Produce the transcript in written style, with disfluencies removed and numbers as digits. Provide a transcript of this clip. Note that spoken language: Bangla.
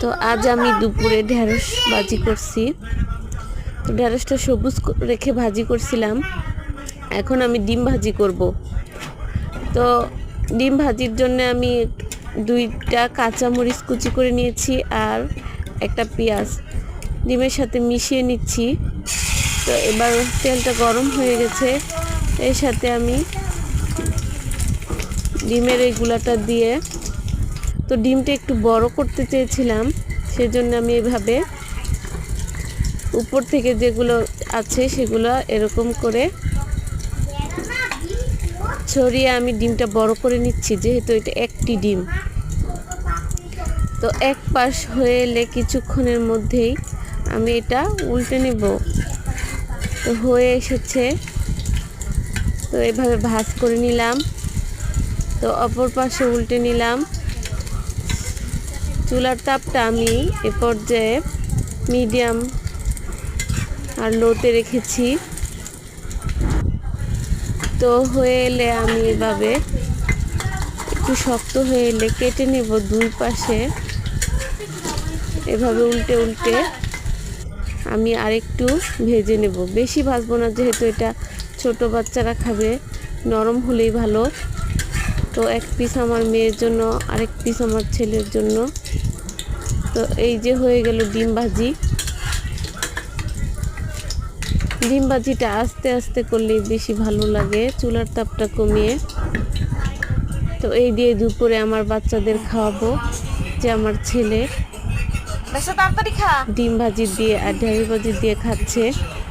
তো আজ আমি দুপুরে ঢেঁড়স ভাজি করছি। তো ঢেঁড়সটা সবুজ রেখে ভাজি করছিলাম, এখন আমি ডিম ভাজি করব। তো ডিম ভাজির জন্য আমি 2টা কাঁচামরিচ কুচি করে নিয়েছি আর একটা পেঁয়াজ ডিমের সাথে মিশিয়ে নিচ্ছি। তো এবার তেলটা গরম হয়ে গেছে, এর সাথে আমি ডিমের এই গুলাটা দিয়ে, তো ডিমটা একটু বড় করতে চেয়েছিলাম, সেজন্য আমি এভাবে উপর থেকে যেগুলো আছে সেগুলো এরকম করে ছড়িয়ে আমি ডিমটা বড় করে নিচ্ছি, যেহেতু এটা একটি ডিম। তো এক পাশ হয়ে এলে কিছুক্ষণের মধ্যেই আমি এটা উল্টে নেব। তো হয়ে এসেছে, তো এভাবে ভাঁজ করে নিলাম। তো অপর পাশে উল্টে নিলাম। চুলার তাপটা আমি এ পর্যায়ে মিডিয়াম আর লোতে রেখেছি। তো হয়ে এলে আমি এভাবে একটু শক্ত হয়ে এলে কেটে নেব দুই পাশে। এভাবে উল্টে উল্টে আমি আরেকটু ভেজে নেব, বেশি ভাজবো না, যেহেতু এটা ছোট বাচ্চারা খাবে, নরম হলেই ভালো। তো এক পিস আমার মেয়ের জন্য, আরেক পিস আমার ছেলের জন্য। তো এই যে হয়ে গেল ডিম ভাজি। ডিম ভাজিটা আস্তে আস্তে করলেই বেশি ভালো লাগে, চুলার তাপটা কমিয়ে। তো এই দিয়ে দুপুরে আমার বাচ্চাদের খাওয়াবো, যে আমার ছেলে তাড়াতাড়ি খা। ডিম ভাজি দিয়ে আর ঢেঁড়স ভাজি দিয়ে খাচ্ছে।